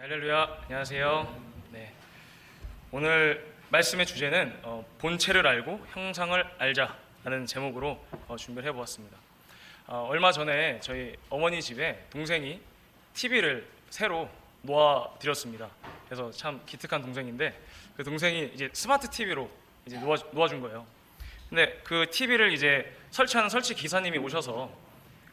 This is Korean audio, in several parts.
할렐루야, 안녕하세요. 네, 오늘 말씀의 주제는 본체를 알고 형상을 알자라는 제목으로 준비를 해보았습니다. 얼마 전에 저희 어머니 집에 동생이 TV를 새로 놓아드렸습니다. 그래서 참 기특한 동생인데 그 동생이 이제 스마트 TV로 이제 놓아준 거예요. 근데 그 TV를 이제 설치하는 설치 기사님이 오셔서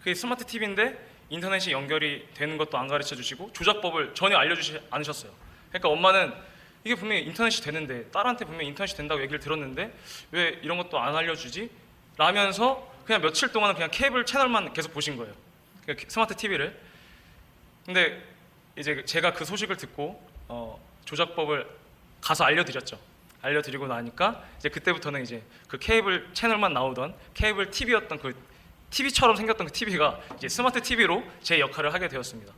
그 스마트 TV인데 인터넷이 연결이 되는 것도 안 가르쳐 주시고 조작법을 전혀 알려주지 않으셨어요. 그러니까 엄마는 이게 분명히 인터넷이 되는데, 딸한테 분명히 인터넷이 된다고 얘기를 들었는데 왜 이런 것도 안 알려주지? 라면서 그냥 며칠 동안은 그냥 케이블 채널만 계속 보신 거예요, 스마트 TV를. 근데 이제 제가 그 소식을 듣고 조작법을 가서 알려드렸죠. 알려드리고 나니까 이제 그때부터는 이제 그 케이블 채널만 나오던 케이블 TV였던 그 TV처럼 생겼던 그 TV가 이제 스마트 TV로 제 역할을 하게 되었습니다.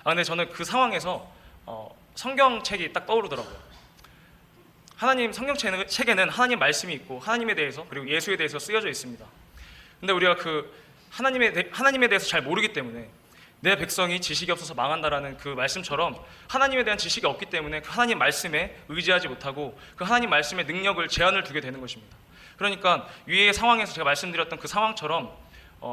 근데 저는 그 상황에서 성경책이 딱 떠오르더라고요. 하나님 성경책에는 하나님 말씀이 있고 하나님에 대해서 그리고 예수에 대해서 쓰여져 있습니다. 근데 우리가 그 하나님에 대해서 잘 모르기 때문에 내 백성이 지식이 없어서 망한다라는 그 말씀처럼 하나님에 대한 지식이 없기 때문에 그 하나님 말씀에 의지하지 못하고 그 하나님 말씀의 능력을 제한을 두게 되는 것입니다. 그러니까 위의 상황에서 제가 말씀드렸던 그 상황처럼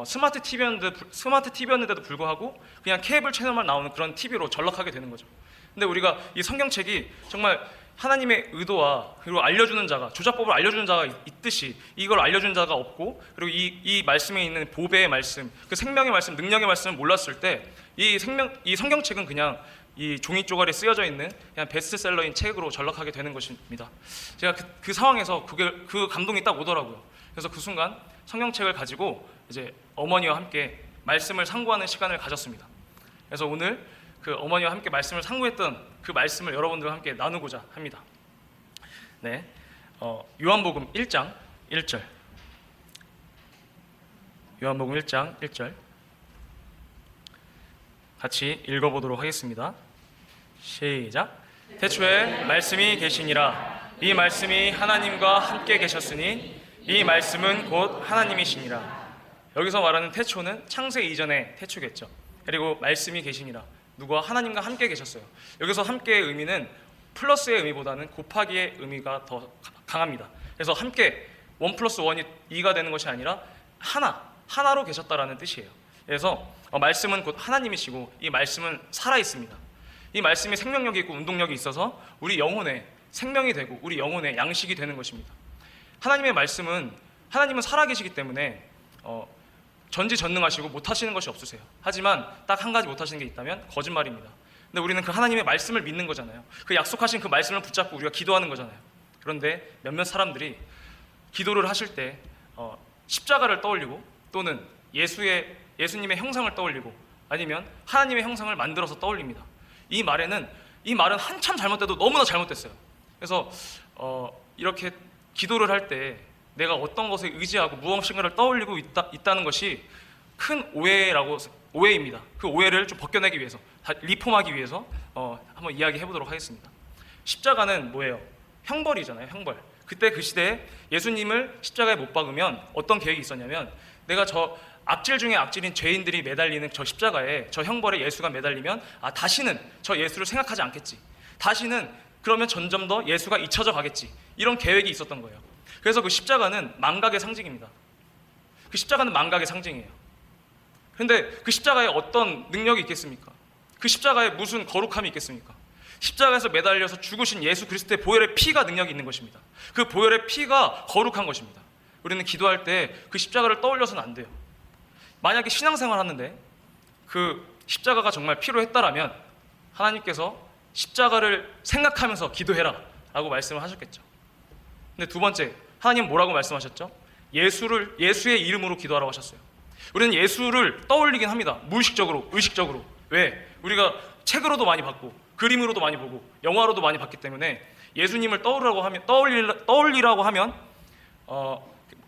스마트 TV였는데도 불구하고 그냥 케이블 채널만 나오는 그런 TV로 전락하게 되는 거죠. 근데 우리가 이 성경책이 정말 하나님의 의도와 그리고 알려주는 자가, 조작법을 알려주는 자가 있듯이 이걸 알려주는 자가 없고, 그리고 이 말씀에 있는 보배의 말씀, 그 생명의 말씀, 능력의 말씀을 몰랐을 때 이 성경책은 그냥 이 종이 쪼가리에 쓰여져 있는 그냥 베스트셀러인 책으로 전락하게 되는 것입니다. 제가 그 상황에서 그 감동이 딱 오더라고요. 그래서 그 순간 성경책을 가지고 이제 어머니와 함께 말씀을 상고하는 시간을 가졌습니다. 그래서 오늘 그 어머니와 함께 말씀을 상고했던 그 말씀을 여러분들과 함께 나누고자 합니다. 네, 요한복음 1장 1절. 요한복음 1장 1절 같이 읽어보도록 하겠습니다. 시작. 태초에 말씀이 계시니라. 이 말씀이 하나님과 함께 계셨으니 이 말씀은 곧 하나님이시니라. 여기서 말하는 태초는 창세 이전의 태초겠죠. 그리고 말씀이 계시니라. 누구와? 하나님과 함께 계셨어요. 여기서 함께의 의미는 플러스의 의미보다는 곱하기의 의미가 더 강합니다. 그래서 함께 1 플러스 1이 2가 되는 것이 아니라 하나로 계셨다라는 뜻이에요. 그래서 말씀은 곧 하나님이시고 이 말씀은 살아있습니다. 이 말씀이 생명력이 있고 운동력이 있어서 우리 영혼에 생명이 되고 우리 영혼에 양식이 되는 것입니다. 하나님의 말씀은, 하나님은 살아계시기 때문에 전지전능하시고 못하시는 것이 없으세요. 하지만 딱 한 가지 못하시는 게 있다면 거짓말입니다. 근데 우리는 그 하나님의 말씀을 믿는 거잖아요. 그 약속하신 그 말씀을 붙잡고 우리가 기도하는 거잖아요. 그런데 몇몇 사람들이 기도를 하실 때 십자가를 떠올리고 또는 예수님의 형상을 떠올리고 아니면 하나님의 형상을 만들어서 떠올립니다. 이 말은 한참 잘못돼도 너무나 잘못됐어요. 그래서 이렇게 기도를 할 때 내가 어떤 것에 의지하고 무엇인가를 떠올리고 있다는 것이 큰 오해입니다. 그 오해를 좀 벗겨내기 위해서, 리폼하기 위해서 한번 이야기해 보도록 하겠습니다. 십자가는 뭐예요? 형벌이잖아요. 형벌. 그때 그 시대에 예수님을 십자가에 못 박으면 어떤 계획이 있었냐면, 내가 저 악질 중에 악질인 죄인들이 매달리는 저 십자가에, 저 형벌에 예수가 매달리면 다시는 저 예수를 생각하지 않겠지, 다시는 그러면 점점 더 예수가 잊혀져 가겠지, 이런 계획이 있었던 거예요. 그래서 그 십자가는 망각의 상징입니다. 그 십자가는 망각의 상징이에요. 그런데 그 십자가에 어떤 능력이 있겠습니까? 그 십자가에 무슨 거룩함이 있겠습니까? 십자가에서 매달려서 죽으신 예수 그리스도의 보혈의 피가 능력이 있는 것입니다. 그 보혈의 피가 거룩한 것입니다. 우리는 기도할 때 그 십자가를 떠올려서는 안 돼요. 만약에 신앙생활 하는데 그 십자가가 정말 필요했다라면 하나님께서 십자가를 생각하면서 기도해라 라고 말씀을 하셨겠죠. 근데 두 번째, 하나님 뭐라고 말씀하셨죠? 예수의 이름으로 기도하라고 하셨어요. 우리는 예수를 떠올리긴 합니다. 무의식적으로, 의식적으로. 왜? 우리가 책으로도 많이 봤고 그림으로도 많이 보고 영화로도 많이 봤기 때문에 예수님을 떠올리라고 하면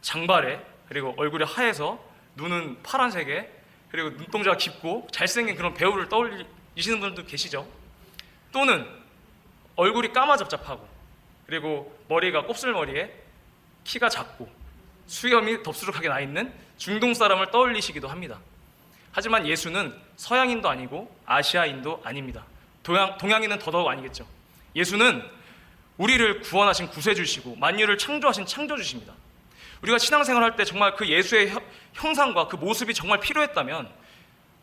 장발에, 그리고 얼굴이 하얘서 눈은 파란색에, 그리고 눈동자가 깊고 잘생긴 그런 배우를 떠올리시는 분들도 계시죠. 또는 얼굴이 까마잡잡하고 그리고 머리가 곱슬머리에 키가 작고 수염이 덥수룩하게 나 있는 중동 사람을 떠올리시기도 합니다. 하지만 예수는 서양인도 아니고 아시아인도 아닙니다. 동양인은 더더욱 아니겠죠. 예수는 우리를 구원하신 구세주시고 만유를 창조하신 창조주십니다. 우리가 신앙생활 할 때 정말 그 예수의 형상과 그 모습이 정말 필요했다면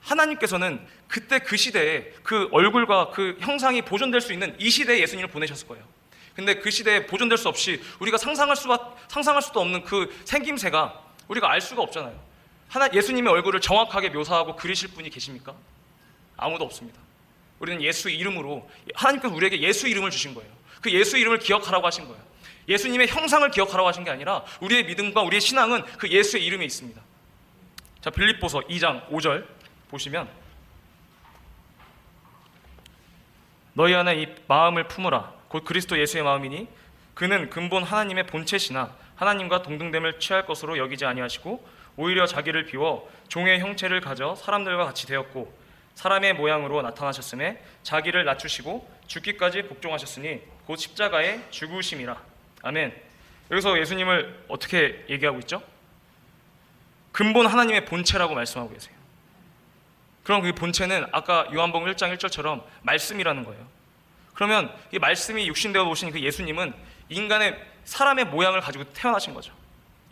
하나님께서는 그때 그 시대에 그 얼굴과 그 형상이 보존될 수 있는 이 시대에 예수님을 보내셨을 거예요. 근데 그 시대에 보존될 수 없이 우리가 상상할 수도 없는 그 생김새가 우리가 알 수가 없잖아요. 예수님의 얼굴을 정확하게 묘사하고 그리실 분이 계십니까? 아무도 없습니다. 우리는 예수 이름으로, 하나님께서 우리에게 예수 이름을 주신 거예요. 그 예수 이름을 기억하라고 하신 거예요. 예수님의 형상을 기억하라고 하신 게 아니라 우리의 믿음과 우리의 신앙은 그 예수의 이름에 있습니다. 자, 빌립보서 2장 5절 보시면, 너희 안에 이 마음을 품으라. 곧 그리스도 예수의 마음이니 그는 근본 하나님의 본체시나 하나님과 동등됨을 취할 것으로 여기지 아니하시고 오히려 자기를 비워 종의 형체를 가져 사람들과 같이 되었고 사람의 모양으로 나타나셨음에 자기를 낮추시고 죽기까지 복종하셨으니 곧 십자가의 죽으심이라. 아멘. 여기서 예수님을 어떻게 얘기하고 있죠? 근본 하나님의 본체라고 말씀하고 계세요. 그럼 그 본체는 아까 요한복음 1장 1절처럼 말씀이라는 거예요. 그러면 이 말씀이 육신되어 오신 그 예수님은 인간의 사람의 모양을 가지고 태어나신 거죠.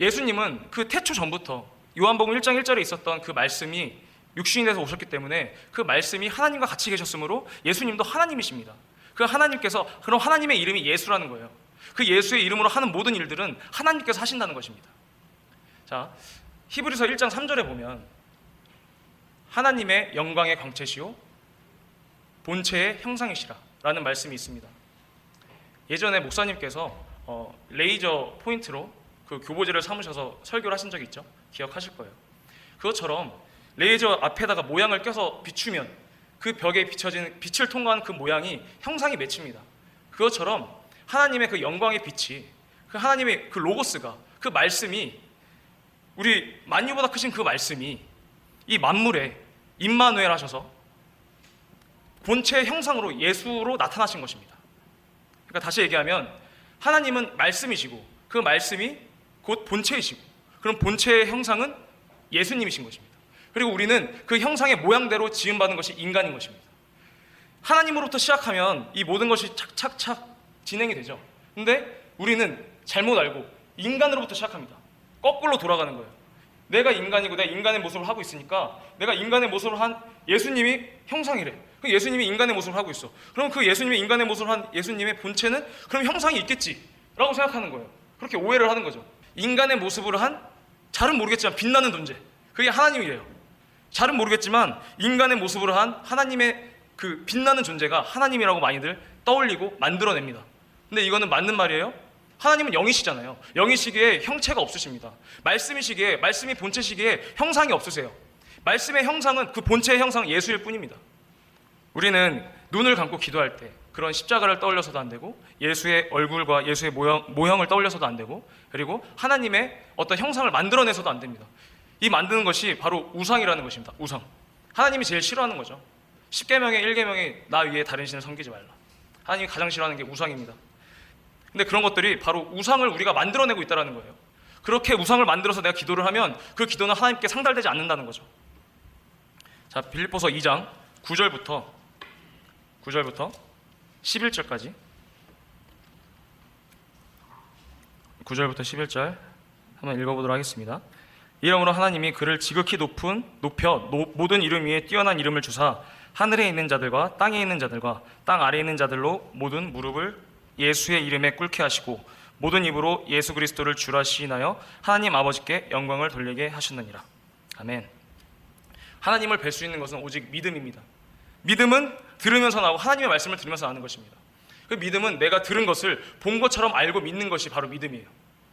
예수님은 그 태초 전부터 요한복음 1장 1절에 있었던 그 말씀이 육신이 돼서 오셨기 때문에 그 말씀이 하나님과 같이 계셨으므로 예수님도 하나님이십니다. 그 하나님께서, 그럼 하나님의 이름이 예수라는 거예요. 그 예수의 이름으로 하는 모든 일들은 하나님께서 하신다는 것입니다. 자, 히브리서 1장 3절에 보면 하나님의 영광의 광채시요 본체의 형상이시라 라는 말씀이 있습니다. 예전에 목사님께서 레이저 포인트로 그 교보제를 삼으셔서 설교를 하신 적이 있죠. 기억하실 거예요. 그것처럼 레이저 앞에다가 모양을 껴서 비추면 그 벽에 비춰지는 빛을 통과하는 그 모양이 형상이 맺힙니다. 그것처럼 하나님의 그 영광의 빛이, 그 하나님의 그 로고스가, 그 말씀이, 우리 만유보다 크신 그 말씀이 이 만물에 임마누엘 하셔서 본체의 형상으로 예수로 나타나신 것입니다. 그러니까 다시 얘기하면 하나님은 말씀이시고 그 말씀이 곧 본체이시고, 그럼 본체의 형상은 예수님이신 것입니다. 그리고 우리는 그 형상의 모양대로 지음받은 것이 인간인 것입니다. 하나님으로부터 시작하면 이 모든 것이 착착착 진행이 되죠. 근데 우리는 잘못 알고 인간으로부터 시작합니다. 거꾸로 돌아가는 거예요. 내가 인간이고 내가 인간의 모습을 하고 있으니까 내가 인간의 모습을 한 예수님이 형상이래. 그 예수님이 인간의 모습을 하고 있어. 그럼 그 예수님이 인간의 모습을 한 예수님의 본체는 그럼 형상이 있겠지 라고 생각하는 거예요. 그렇게 오해를 하는 거죠. 인간의 모습으로 한, 잘은 모르겠지만 빛나는 존재, 그게 하나님이래요. 잘은 모르겠지만 인간의 모습으로 한 하나님의 그 빛나는 존재가 하나님이라고 많이들 떠올리고 만들어냅니다. 근데 이거는 맞는 말이에요? 하나님은 영이시잖아요. 영이시기에 형체가 없으십니다. 말씀이시기에, 말씀이 본체시기에 형상이 없으세요. 말씀의 형상은, 그 본체의 형상은 예수일 뿐입니다. 우리는 눈을 감고 기도할 때 그런 십자가를 떠올려서도 안 되고 예수의 얼굴과 예수의 모형을 떠올려서도 안 되고, 그리고 하나님의 어떤 형상을 만들어내서도 안 됩니다. 이 만드는 것이 바로 우상이라는 것입니다. 우상. 하나님이 제일 싫어하는 거죠. 10계명의 1계명이 나 위에 다른 신을 섬기지 말라. 하나님이 가장 싫어하는 게 우상입니다. 근데 그런 것들이 바로 우상을 우리가 만들어내고 있다는 거예요. 그렇게 우상을 만들어서 내가 기도를 하면 그 기도는 하나님께 상달되지 않는다는 거죠. 자, 빌립보서 2장 9절부터 11절까지, 9절부터 11절 한번 읽어보도록 하겠습니다. 이러므로 하나님이 그를 지극히 높여 모든 이름 위에 뛰어난 이름을 주사 하늘에 있는 자들과 땅에 있는 자들과 땅 아래에 있는 자들로 모든 무릎을 예수의 이름에 꿇게 하시고 모든 입으로 예수 그리스도를 주라 시인하여 하나님 아버지께 영광을 돌리게 하셨느니라. 아멘. 하나님을 뵐 수 있는 것은 오직 믿음입니다. 믿음은 들으면서 나오고 하나님의 말씀을 들으면서 아는 것입니다. 그 믿음은 내가 들은 것을 본 것처럼 알고 믿는 것이 바로 믿음이에요.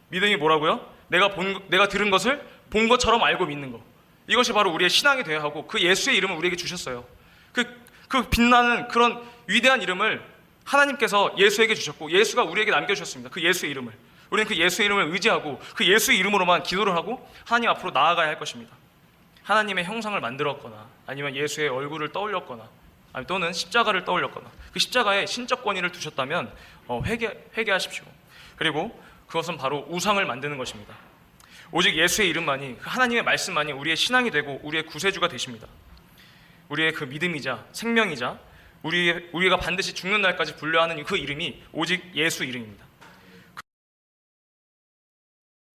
믿음이 뭐라고요? 내가 들은 것을 본 것처럼 알고 믿는 거. 이것이 바로 우리의 신앙이 되어야 하고, 그 예수의 이름을 우리에게 주셨어요. 그 빛나는 그런 위대한 이름을 하나님께서 예수에게 주셨고 예수가 우리에게 남겨주셨습니다. 그 예수의 이름을. 우리는 그 예수의 이름을 의지하고 그 예수의 이름으로만 기도를 하고 하나님 앞으로 나아가야 할 것입니다. 하나님의 형상을 만들었거나 아니면 예수의 얼굴을 떠올렸거나 또는 십자가를 떠올렸거나 그 십자가에 신적 권위를 두셨다면 회개하십시오. 그리고 그것은 바로 우상을 만드는 것입니다. 오직 예수의 이름만이, 하나님의 말씀만이 우리의 신앙이 되고 우리의 구세주가 되십니다. 우리의 그 믿음이자 생명이자 우리가 반드시 죽는 날까지 불려하는 그 이름이 오직 예수 이름입니다.